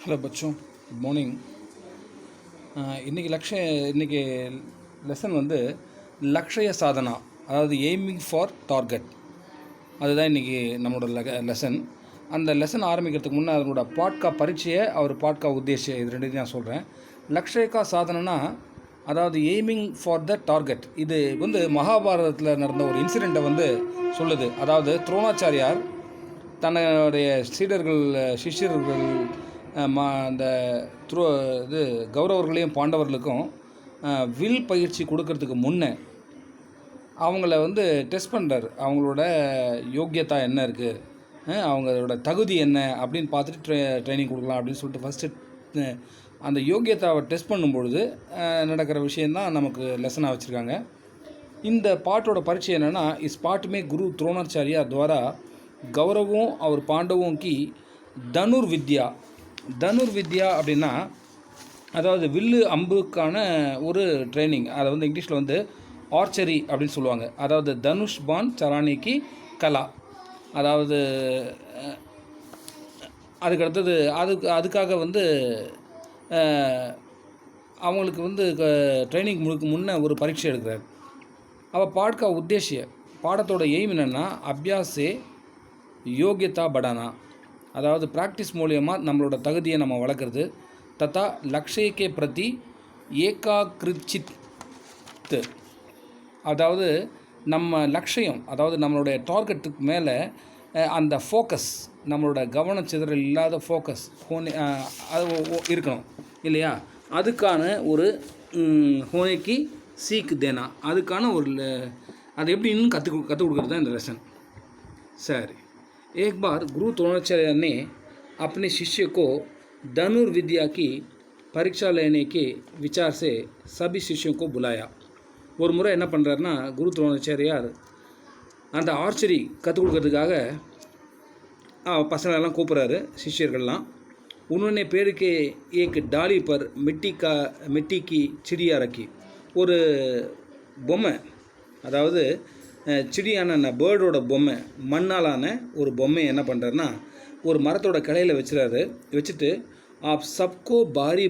Hello बच्चों, good morning. இன்றைக்கி lesson வந்து லக்ஷய சாதனா, அதாவது எய்மிங் ஃபார் டார்கெட். அதுதான் இன்றைக்கி நம்மளோட லெசன். அந்த லெசன் ஆரம்பிக்கிறதுக்கு முன்னே அதனோட பாட்கா பரீட்சையை பாட்கா உத்தேசிய இது ரெண்டு நான் சொல்கிறேன். லக்ஷயக்கா சாதனைனா அதாவது எய்மிங் ஃபார் த டார்கெட். இது வந்து மகாபாரதத்தில் நடந்த ஒரு இன்சிடெண்ட்டை வந்து சொல்லுது. அதாவது துரோணாச்சாரியார் தன்னுடைய சிஷ்யர்கள் அந்த இது கௌரவர்களையும் பாண்டவர்களுக்கும் வில் பயிற்சி கொடுக்கறதுக்கு முன்னே அவங்கள வந்து டெஸ்ட் பண்ணுறாரு. அவங்களோட யோக்கியதா என்ன இருக்குது, அவங்களோட தகுதி என்ன அப்படின்னு பார்த்துட்டு ட்ரைனிங் கொடுக்கலாம் அப்படின்னு சொல்லிட்டு ஃபஸ்ட்டு அந்த யோக்கியதாவை டெஸ்ட் பண்ணும்பொழுது நடக்கிற விஷயந்தான் நமக்கு லெசனாக வச்சுருக்காங்க. இந்த பாட்டோட பரீட்சை என்னென்னா, இஸ் பாட்டு में गुरु द्रोणाचार्य द्वारा गौरवों और पांडवों की தனுர்வித்யா அப்படின்னா அதாவது வில்லு அம்புக்கான ஒரு ட்ரைனிங். அதை வந்து இங்கிலீஷில் வந்து ஆர்ச்சரி அப்படின்னு சொல்லுவாங்க. அதாவது தனுஷ் பான் சராணிக்கு கலா. அதாவது அதுக்கடுத்தது அதுக்காக வந்து அவங்களுக்கு வந்து ட்ரைனிங் முன்ன ஒரு பரீட்சை எடுக்கிறார். அவள் பாட்கா உத்தேசிய பாடத்தோட எய்ம் என்னென்னா, அபியாசே யோகியதா படானா, அதாவது ப்ராக்டிஸ் மூலியமாக நம்மளோட தகுதியை நம்ம வளர்க்குறது. தத்தா லக்ஷயக்கே பிரதி ஏகாகிருச்சித், அதாவது நம்ம லக்ஷயம், அதாவது நம்மளுடைய டார்கெட்டுக்கு மேலே அந்த ஃபோக்கஸ், நம்மளோட கவனச்சிதறல் இல்லாத ஃபோக்கஸ் அது இருக்கணும் இல்லையா? அதுக்கான ஒரு ஹோனைக்கு சீக் தேனா, அதுக்கான ஒரு அது எப்படி இன்னும் கற்றுக் கொடுக்குறது தான் இந்த லெசன். சரி, एक बार गुरु द्रोणाचार्य ने अपने शिष्य को धनुर्विद्या की परीक्षा लेने के विचार से सभी शिष्यों को बुलाया. ஒரு முறை என்ன பண்ணுறாருன்னா, குரு துரோணாச்சாரியார் அந்த ஆர்ச்சரி கற்றுக் கொடுக்கறதுக்காக பசங்களெல்லாம் கூப்பிட்றாரு, சிஷ்யர்கள்லாம். उन्होंने पेड़ के एक डाली पर मिट्टी की चिड़िया रखी. ஒரு பொம்மை, அதாவது சிடியான பேர்டோட பொம்மை, மண்ணாலான ஒரு பொம்மையை என்ன பண்ணுறாருன்னா ஒரு மரத்தோட கிளையில் வச்சுட்டு ஆப் சப்கோ பாரி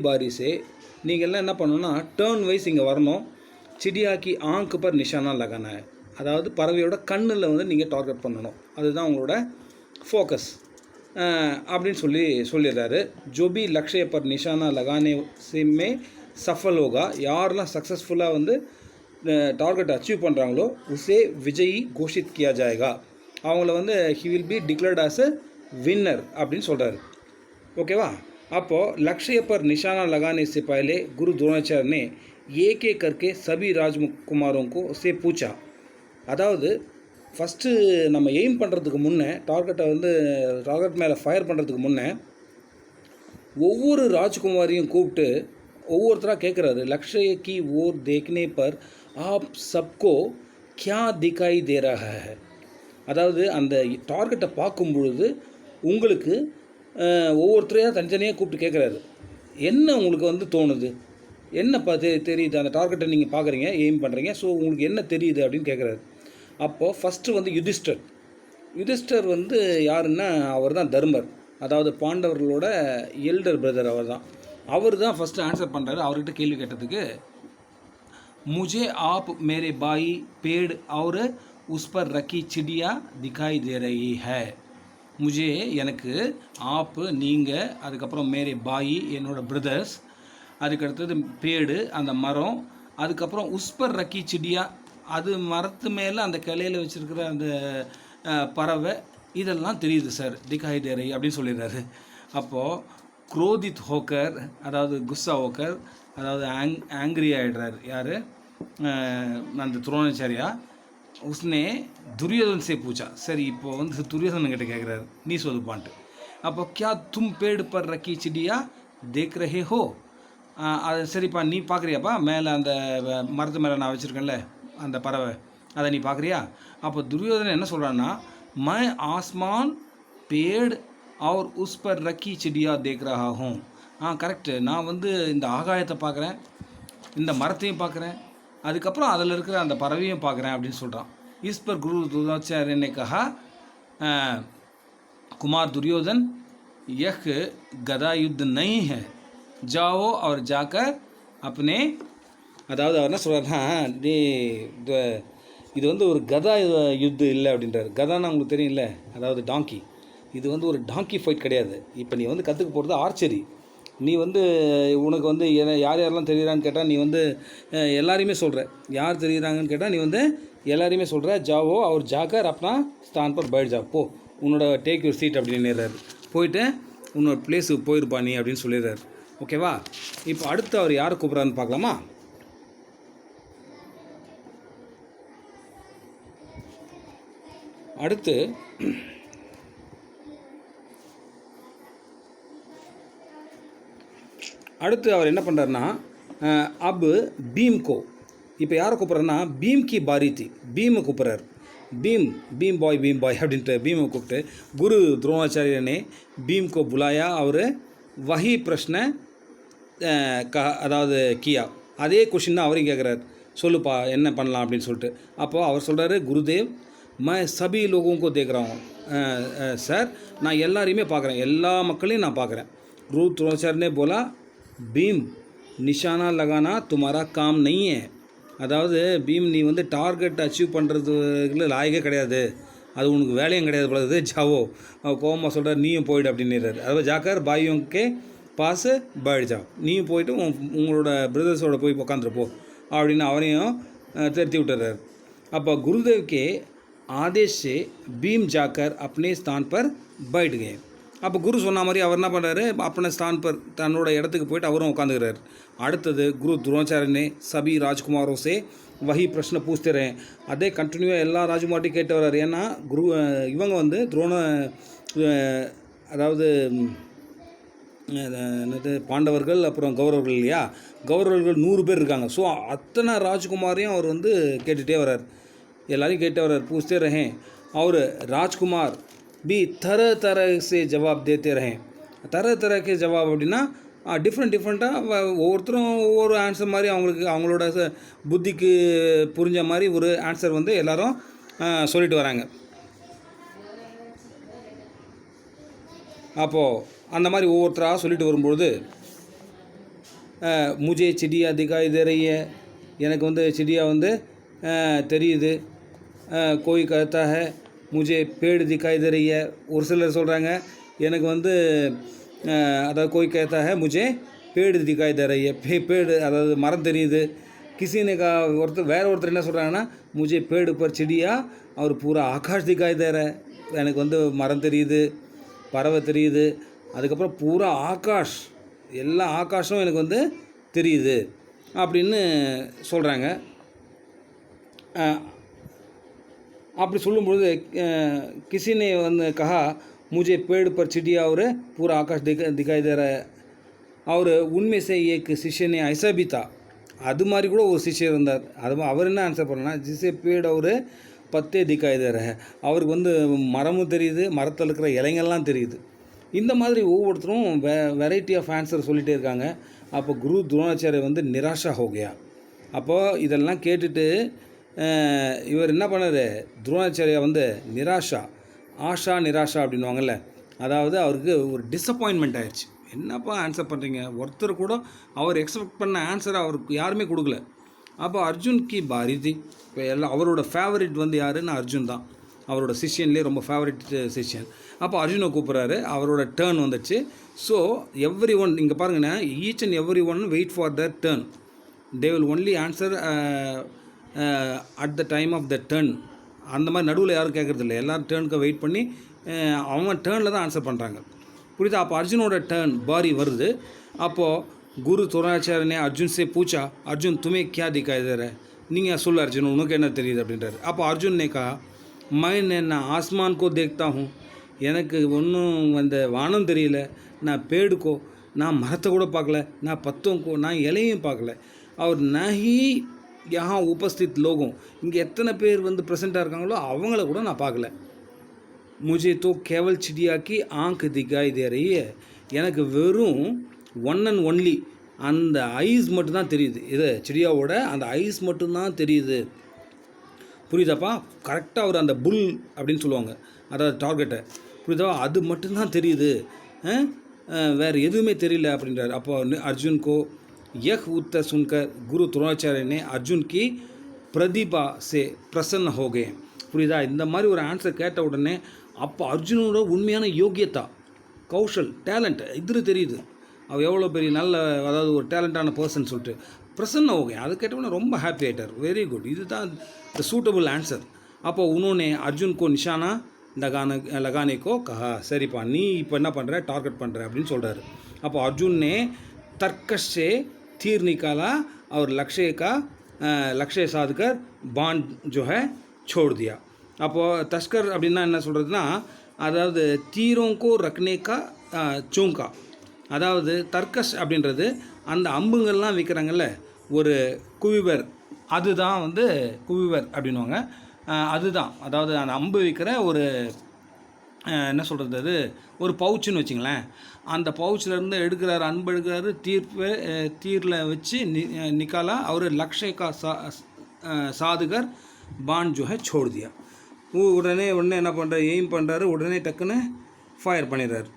நீங்கள்லாம் என்ன பண்ணணும்னா டேர்ன் வைஸ் இங்கே வரணும். சிடியாக்கி ஆங்கு பர் நிஷானா லகான, அதாவது பறவையோட கண்ணில் வந்து நீங்கள் டார்கெட் பண்ணணும், அதுதான் உங்களோட ஃபோக்கஸ் அப்படின்னு சொல்லிடுறாரு. ஜோபி லக்ஷய பர் நிஷானா லகானே சிம்மே சஃபல் ஹோகா, யாரெல்லாம் சக்ஸஸ்ஃபுல்லாக வந்து டார்கெட் அச்சீவ் பண்ணுறாங்களோ உசே விஜயி கோஷித் கியா ஜாயேகா, அவங்கள வந்து he will be declared as a winner அப்படின்னு சொல்கிறாரு. ஓகேவா? அப்போது லக்ஷய பர் நிஷானா லகானே से पहले गुरु द्रोणाचार्य ने एक एक करके सभी राजकुमारों को से पूछा. அதாவது ஃபஸ்ட்டு நம்ம எய்ம் பண்ணுறதுக்கு முன்னே டார்கெட் மேலே ஃபயர் பண்ணுறதுக்கு முன்னே ஒவ்வொரு ராஜ்குமாரியும் கூப்பிட்டு ஒவ்வொருத்தராக கேட்குறாரு. லக்ஷய கி ஓர் தேக்னே பர் ஆப் சப்கோ கியா திகாய் தே ரஹா ஹை, அதாவது அந்த டார்கெட்டை பார்க்கும் பொழுது உங்களுக்கு ஒவ்வொருத்தரையாக தனித்தனியாக கூப்பிட்டு கேட்குறாரு, என்ன உங்களுக்கு வந்து தோணுது, என்ன தெரியுது, அந்த டார்கெட்டை நீங்கள் பார்க்குறீங்க, எய்ம் பண்ணுறீங்க, ஸோ உங்களுக்கு என்ன தெரியுது அப்படின்னு கேட்குறாரு. அப்போது ஃபஸ்ட்டு வந்து யுதிஷ்டர் வந்து யாருன்னா அவர் தான் தர்மர், அதாவது பாண்டவர்களோட எல்டர் பிரதர். அவர் தான் ஃபஸ்ட்டு ஆன்சர் பண்ணுறாரு. அவர்கிட்ட கேள்வி கேட்டதுக்கு, मुझे आप मेरे भाई पेड़ और उस पर रखी चिड़िया दिखाई दे रही है. मुझे எனக்கு ஆப் நீங்கள், அதுக்கப்புறம் மேரே பாயி என்னோடய பிரதர்ஸ், அதுக்கடுத்தது பேடு அந்த மரம், அதுக்கப்புறம் உஸ்பர் ரக்கி சிடியா அது மரத்து மேலே அந்த கிளையில் வச்சுருக்கிற அந்த பறவை, இதெல்லாம் தெரியுது சார், திகாய் தேரை அப்படின்னு சொல்லிடுறாரு. அப்போது குரோதித் ஹோக்கர், அதாவது குஸ்ஸா ஹோக்கர், அதாவது ஆங்க்ரி ஆகிடுறார் யார், அந்த துரோணாச்சாரியா. உஸ்னே துரியோதன் சே பூச்சா, சரி இப்போ வந்து துரியோதனங்கிட்ட கேட்குறாரு, நீ சொல்லுப்பான்ட்டு. அப்போ கியா தும் பேடு பர் ரக்கி சிடியா தேக் ரஹே ஹோ, அது சரிப்பா நீ பார்க்குறியாப்பா, மேலே அந்த மரத்து மேலே நான் வச்சுருக்கேன்ல அந்த பறவை, அதை நீ பார்க்குறியா? அப்போ துரியோதனன் என்ன சொல்கிறான்னா, மை ஆஸ்மான் பேடு और उस पर रखी चिड़िया देख रहा हूँ. கரெக்டு, நான் வந்து இந்த ஆகாயத்தை பார்க்குறேன், இந்த மரத்தையும் பார்க்குறேன், அதுக்கப்புறம் அதில் இருக்கிற அந்த பறவையும் பார்க்குறேன் அப்படின்னு சொல்கிறான். ஈஸ் பர் குரு द्रोणाचार्य ने कहा, कुमार दुर्योधन यह गदा युद्ध नहीं है, जाओ और जाकर अपने அதாவது அவர் என்ன சொல்கிறாருன்னா நீ இது வந்து ஒரு கதா யுத்தம் இல்லை அப்படின்றார். கதான்னா உங்களுக்கு தெரியும்ல, அதாவது டாங்கி. இது வந்து ஒரு டாங்கி ஃபைட் கிடையாது. இப்போ நீ வந்து கற்றுக்க போகிறது ஆர்ச்சரி. நீ வந்து உனக்கு வந்து யார் யாரெல்லாம் தெரியுறான்னு கேட்டால் நீ வந்து எல்லாரையுமே சொல்கிற. யார் தெரியுறாங்கன்னு கேட்டால் நீ வந்து எல்லாரையுமே சொல்கிற. ஜாவோ அவர் ஜாக்கர் அப்பனா ஸ்தான் பர் பைட் ஜா, போ உன்னோட டேக் யூர் சீட் அப்படின்னுறாரு. போயிட்டு உன்னோட பிளேஸுக்கு போயிருப்பா நீ அப்படின்னு சொல்லிடுறாரு. ஓகேவா? இப்போ அடுத்து அவர் யாரை கூப்பிட்றான்னு பார்க்கலாமா? அடுத்து அவர் என்ன பண்ணுறாருன்னா அப் பீம்கோ, இப்போ யாரை கூப்பிட்றாருன்னா பீம் கி பாரி தி, பீமை கூப்பிட்றாரு. பீம் பாய் அப்படின்ட்டு பீமை கூப்பிட்டு குரு द्रोणाचार्य ने भीम को बुलाया और वही प्रश्न அதாவது கியா, அதே கொஷின் தான் அவரையும் கேட்குறாரு. சொல்லுப்பா என்ன பண்ணலாம் அப்படின்னு சொல்லிட்டு. அப்போது அவர் சொல்கிறாரு, குருதேவ் मैं सभी लोगों को देख रहा हूँ सर, நான் எல்லாரையுமே பார்க்குறேன், எல்லா மக்களையும் நான் பார்க்குறேன். गुरु द्रोणाचार्य ने बोला भीम निशाना लगाना तुम्हारा काम नहीं है, அதாவது பீம் நீ வந்து டார்கெட் அச்சீவ் பண்ணுறதுக்குள்ள லாயகே கிடையாது, அது உனக்கு வேலையும் கிடையாது போலது. ஜாவோ கோவமாக சொல்கிறார், நீயும் போயிடு அப்படின்னுறாரு. அதாவது ஜாக்கர் பாயோங்கே பாஸ் பைட் ஜா, நீயும் போயிட்டு உங்களோட பிரதர்ஸோட போய் உட்காந்துருப்போ அப்படின்னு அவரையும் திருத்தி விட்டுறாரு. அப்போ குருதேவ் கே आदेश से भीम जाकर अपने स्थान पर बैठ गए. அப்போ குரு சொன்ன மாதிரி அவர் என்ன பண்ணுறாரு, अपने स्थान पर தன்னோட இடத்துக்கு போயிட்டு அவரும் உட்காந்துக்கிறார். அடுத்தது குரு द्रोणाचार्य ने सभी राजकुमारों से वही प्रश्न पूछते रहे. அதே கண்டினியூவாக எல்லா ராஜகுமார்ட்டையும் கேட்டு வர்றாரு. ஏன்னா குரு இவங்க வந்து அதாவது என்னது பாண்டவர்கள் அப்புறம் கௌரவர்கள் இல்லையா, கௌரவர்கள் 100 பேர் இருக்காங்க. ஸோ அத்தனை ராஜகுமாரையும் அவர் வந்து கேட்டுகிட்டே வர்றார். எல்லாரையும் கேட்டு வர்றார், पूछते रहे और राजकुमार भी तरह तरह से जवाब देते रहे. तरह तरह के जवाब அப்படின்னா டிஃப்ரெண்ட்டாக ஒவ்வொருத்தரும் ஒவ்வொரு ஆன்சர் மாதிரி அவங்களோட புத்திக்கு புரிஞ்ச மாதிரி ஒரு ஆன்சர் வந்து எல்லாரும் சொல்லிட்டு வராங்க. அப்போது அந்த மாதிரி ஒவ்வொருத்தராக சொல்லிட்டு வரும்பொழுது முஜே சிடியா திகாய் தே ரஹி ஹை, எனக்கு வந்து சிடியா வந்து தெரியுது. கோய் கஹத்தா ஹை முஜே பேடு திகாய் தே ரஹி ஹை, ஒரு சிலர் சொல்கிறாங்க எனக்கு வந்து அதாவது கோய் கஹத்தா ஹை முஜே பேடு திகாய் தே ரஹி ஹை, பேடு அதாவது மரம் தெரியுது. கிசினே கா ஒருத்தர் என்ன சொல்கிறாங்கன்னா முஜே பேடு பர் சிடியா அவர் பூரா ஆகாஷ் திகாய் தே ரஹா, எனக்கு வந்து மரம் தெரியுது, பறவை தெரியுது, அதுக்கப்புறம் பூரா ஆகாஷ், எல்லா ஆகாஷும் எனக்கு வந்து தெரியுது அப்படின்னு சொல்கிறாங்க. அப்படி சொல்லும்பொழுது கிசினே வந்து கஹா मुझे पेड़ पर चिड़िया और पूरा आकाश दिखाई दे रहा है और उनमें से एक शिष्य ने ऐसा भी था, அது மாதிரி கூட ஒரு சிஷ்யர் இருந்தார். அது அவர் என்ன ஆன்சர் பண்ணனா ஜிசே பேட் ஒரு பத்தே திக்காய் தே ரஹா, அவருக்கு வந்து மரமும் தெரியுது, மரத்தில் இருக்கிற இலைங்கள்லாம் தெரியுது. இந்த மாதிரி ஒவ்வொருத்தரும் வெரைட்டி ஆஃப் ஆன்சர் சொல்லிகிட்டே இருக்காங்க. அப்போ குரு द्रोणाचार्य வந்து நிராஷா ஹோகயா. அப்போது இதெல்லாம் கேட்டுட்டு இவர் என்ன பண்ணார், द्रोणाचार्य வந்து ஆஷா நிராஷா அப்படின்வாங்கல்ல, அதாவது அவருக்கு ஒரு டிஸப்பாயின்மெண்ட் ஆயிடுச்சு. என்னப்பா ஆன்சர் பண்ணுறீங்க, ஒருத்தர் கூட அவர் எக்ஸ்பெக்ட் பண்ண ஆன்சரை அவருக்கு யாருமே கொடுக்கல. அப்போ அர்ஜுன் கி பாரிதி, இப்போ எல்லாம் அவரோட ஃபேவரட் வந்து யாருன்னா அர்ஜுன் தான், அவரோட சிஷியன்லேயே ரொம்ப ஃபேவரட் சிஷியன். அப்போ அர்ஜுனை கூப்பிட்றாரு, அவரோட டேர்ன் வந்துச்சு. ஸோ எவ்ரி ஒன் இங்கே பாருங்கண்ணா, each and every one wait for the turn, they will only answer at the time of the turn. அந்த மாதிரி நடுவில் யாரும் கேட்குறது இல்லை, எல்லோரும் டேர்னுக்கு வெயிட் பண்ணி அவங்க டேர்னில் தான் ஆன்சர் பண்ணுறாங்க. புரியுதா? அப்போ அர்ஜுனோட டேர்ன் பாரி வருது. அப்போது குரு द्रोणाचार्य ने अर्जुन से पूछा अर्जुन तुम्हें क्या दिखाई दे रहा है, நீங்கள் சொல்லு அர்ஜுன் உனக்கு என்ன தெரியுது அப்படின்றாரு. அப்போ அர்ஜுன் ने कहा मैं आसमान को देखता हूँ, எனக்கு ஒன்றும் அந்த வானம் தெரியல, நான் பேடுக்கோ, நான் மரத்தை கூட பார்க்கல, நான் பத்தோங்கோ, நான் இலையும் பார்க்கல, அவர் நஹி யஹா உபஸ்தித் லோகம், இங்கே எத்தனை பேர் வந்து ப்ரெசென்ட்டாக இருக்காங்களோ அவங்கள கூட நான் பார்க்கல. முஜே தோ கேவல் சிடியா கி ஆங்க் திகாய் தே ரஹி ஹை, எனக்கு வெறும் ஒன் அண்ட் ஒன்லி அந்த ஐஸ் மட்டும்தான் தெரியுது. இது சிடியாவோட அந்த ஐஸ் மட்டும்தான் தெரியுது. புரியுதாப்பா? கரெக்டாக அவர் அந்த புல் அப்படின்னு சொல்லுவாங்க, அதாவது டார்கெட்டை, புரியுதா, அது மட்டும்தான் தெரியுது. வேறு எதுவுமே தெரியல அப்படின்றார். அப்போ अर्जुन को यह उत्तर सुनकर गुरु द्रोणाचार्य ने अर्जुन की प्रतिभा से प्रसन्न हो गए. புரியுதா? இந்த மாதிரி ஒரு ஆன்சர் கேட்ட உடனே அப்போ அர்ஜுனோட உண்மையான யோகியதா, கௌஷல், டேலண்ட் இது தெரியுது. அவள் எவ்வளோ பெரிய நல்ல, அதாவது ஒரு டேலண்டான பர்சன் சொல்லிட்டு பிரசன்ன ஓகே. அது கேட்டவுடனே ரொம்ப ஹாப்பி ஆகிட்டார். வெரி குட், இதுதான் த சூட்டபுள் ஆன்சர். அப்போ உன்னோனே அர்ஜுன் கோ நிஷானா लगाने को कहा. சரிப்பா, நீ இப்போ என்ன பண்ணுற, டார்கெட் பண்ணுற அப்படின்னு சொல்கிறாரு. அப்போ अर्जुन ने तर्कश से तीर निकाला और लक्ष्य साध कर बाण जो है छोड़ दिया. அப்போது தஸ்கர் அப்படின்னா என்ன சொல்கிறதுனா, அதாவது தீரோங்கோ ரக்னேக்கா சூங்கா. அதாவது தர்கஷ் அப்படின்றது அந்த அம்புங்கள்லாம் விற்கிறாங்கல்ல, ஒரு குவிவர், அதுதான் வந்து குவிவர் அப்படின்வாங்க. அதுதான், அதாவது அந்த அம்பு விற்கிற ஒரு என்ன சொல்கிறது, அது ஒரு பவுச்சுன்னு வச்சுங்களேன். அந்த பவுச்சிலேருந்து எடுக்கிறாரு, அன்பு எடுக்கிறாரு, தீரில் வச்சு நிக்காலா அவர் லக்ஷேக்கா சாதுகர் பான் ஜோ ஹை சோடு தியா. உடனே என்ன பண்ணுறாரு, எய்ம் பண்ணுறாரு, உடனே டக்குன்னு ஃபயர் பண்ணிடுறாரு.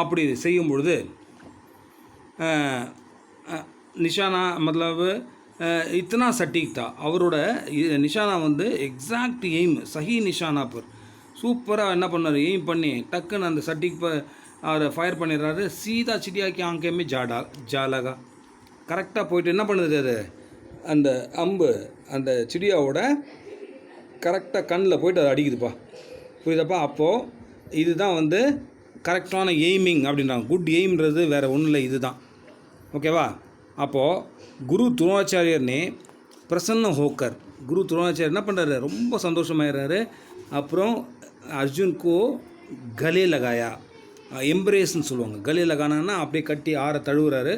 அப்படி செய்யும் பொழுது நிஷானா மਤਲਬ இத்தனா சட்டீக் தா. அவரோட நிஷானா வந்து எக்ஸாக்ட் எய்ம், சஹி நிஷானா பர் சூப்பராக என்ன பண்ணார், எய்ம் பண்ணி டக்குன்னு அந்த சட்டிக் அவர் ஃபயர் பண்ணிடுறாரு. சீதா சிட்டியாக்கி ஆங்கேமே ஜாலகா கரெக்டாக போயிட்டு என்ன பண்ணுது, அது அந்த அம்பு அந்த சிடியாவோட கரெக்டாக கண்ணில் போயிட்டு அது அடிக்குதுப்பா. புரியுதாப்பா? அப்போது இதுதான் வந்து கரெக்டான எய்மிங் அப்படின்றாங்க. குட் எய்ம்ன்றது வேறு ஒன்றும் இல்லை, இதுதான். ஓகேவா? அப்போது குரு துரோணாச்சாரியர்னே பிரசன்ன ஹோக்கர், குரு துரோணாச்சாரியர் என்ன பண்ணுறாரு, ரொம்ப சந்தோஷமாயிடுறாரு. அப்புறம் அர்ஜுன்கோ கலே லகாயா, எம்ப்ரேஸ்ன்னு சொல்லுவாங்க. கலே லகானா அப்படியே கட்டி ஆற தழுவுறாரு.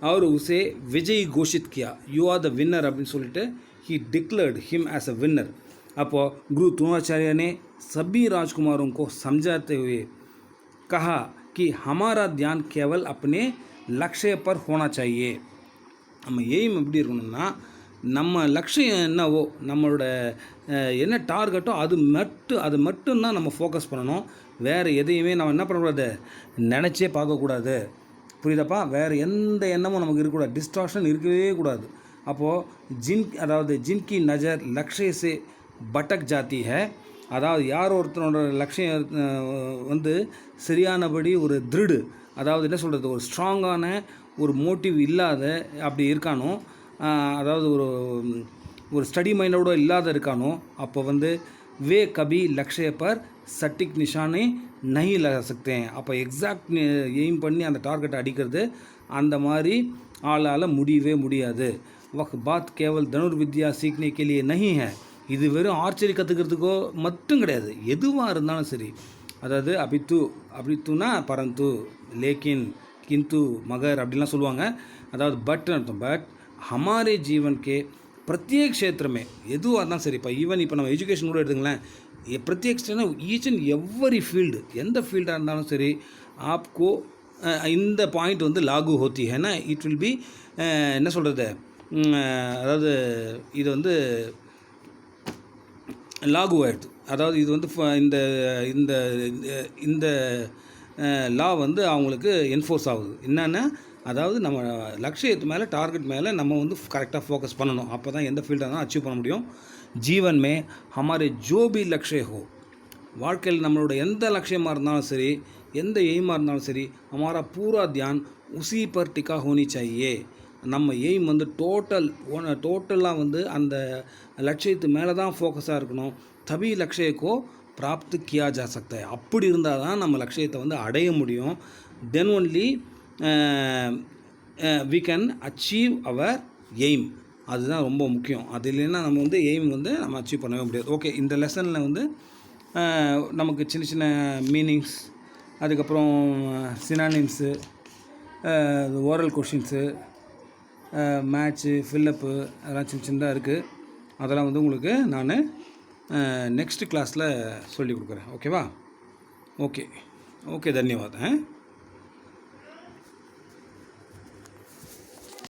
அவர் உசே விஜய் கோஷித் கியா, யூ ஆர் த வின்னர் அப்படின்னு சொல்லிட்டு he declared him as a winner. அப்போது குரு द्रोणाचार्य ने सभी राजकुमारों को समझाते हुए कहा कि हमारा ध्यान केवल अपने लक्ष्य पर होना चाहिए. நம்ம எய்ம் எப்படி இருக்கணும்னா, நம்ம லட்சியம் என்னவோ, நம்மளோட என்ன டார்கெட்டோ அது மட்டும்தான் நம்ம ஃபோக்கஸ் பண்ணணும். வேறு எதையுமே நம்ம என்ன பண்ணக்கூடாது, நினச்சே பார்க்கக்கூடாது. புரியுதாப்பா? வேறு எந்த எண்ணமும் நமக்கு இருக்கக்கூடாது, டிஸ்ட்ராக்ஷன் இருக்கவே கூடாது. அப்போது அதாவது ஜின்கி நஜர் லக்ஷ்ய சே பட்டக் ஜாத்தி ஹே. அதாவது யார் ஒருத்தனோட லட்சியம் வந்து சரியானபடி ஒரு திருடு, அதாவது என்ன சொல்கிறது, ஒரு ஸ்ட்ராங்கான ஒரு மோட்டிவ் இல்லாத அப்படி இருக்கானோ, அதாவது ஒரு ஸ்டடி மைண்டோட இல்லாத இருக்கானோ, அப்போ வந்து வே கபி லக்ஷ்ய பர் சட்டிக் நிஷானே நஹி லகா சக்தே. அப்போ எக்ஸாக்ட் எய்ம் பண்ணி அந்த டார்கெட்டை அடிக்கிறது அந்த மாதிரி ஆளால் முடியவே முடியாது. வக் பாத் கேவல் தனுர்வித்யா சீக்னே கே லியே நஹி ஹை. இது வெறும் ஆர்ச்சரி கற்றுக்கிறதுக்கோ மட்டும் கிடையாது, எதுவாக இருந்தாலும் சரி. அதாவது அபித்துனா பரந்து, லேக்கின், கிந்து, மகர் அப்படிலாம் சொல்லுவாங்க. அதாவது பட் அர்த்தம். பட் ஹமாரே ஜீவன் கே பிரத்யேக் க்ஷேத்திரமே எதுவாக இருந்தாலும் சரி. இப்போ நம்ம எஜுகேஷன் கூட எடுத்துங்களேன், பிரத்யேக் க்ஷேத்திரம் ஈச் அண்ட் எவ்வரி ஃபீல்டு, எந்த ஃபீல்டாக இருந்தாலும் சரி, ஆப்கோ இந்த பாயிண்ட் வந்து லாகு ஹோத்தி ஹேனா இட் வில் பி என்ன சொல்கிறது, அதாவது இது வந்து லாகு ஆகிடுது. அதாவது இது வந்து இந்த இந்த இந்த லா வந்து அவங்களுக்கு என்ஃபோர்ஸ் ஆகுது. என்னென்னா, அதாவது நம்ம லட்சியத்து மேலே, டார்கெட் மேலே நம்ம வந்து கரெக்டாக ஃபோக்கஸ் பண்ணணும். அப்போ தான் எந்த ஃபீல்டாக இருந்தாலும் அச்சீவ் பண்ண முடியும். ஜீவன் மே ஹமாரே ஜோ பி லக்ஷ்ய ஹோ, வாழ்க்கையில் நம்மளோட எந்த லட்சியமாக இருந்தாலும் சரி, எந்த எய்மாக இருந்தாலும் சரி, ஹமாரா பூரா தியான் உசி பர் டிக்கா ஹோனி சாஹியே. நம்ம எய்ம் வந்து டோட்டலாக வந்து அந்த லட்சியத்து மேலே தான் ஃபோக்கஸாக இருக்கணும். தபி லக்ஷ்யக்கோ பிராப்து கியா ஜா சக்தா. அப்படி இருந்தால் தான் நம்ம லட்சியத்தை வந்து அடைய முடியும். Then only we can achieve our aim. அதுதான் ரொம்ப முக்கியம். அது இல்லைன்னா நம்ம வந்து எய்ம் வந்து நம்ம அச்சீவ் பண்ணவே முடியாது. ஓகே, இந்த லெசனில் வந்து நமக்கு சின்ன சின்ன மீனிங்ஸ், அதுக்கப்புறம் சினானிம்ஸு, ஓரல் கொஷின்ஸு, மேட்ச்சு, ஃபில்லப்பு, அதெல்லாம் சின்னதாக இருக்குது. அதெல்லாம் வந்து உங்களுக்கு நான் நெக்ஸ்ட் கிளாஸில் சொல்லி கொடுக்குறேன். ஓகேவா? ஓகே, தன்யவாத்.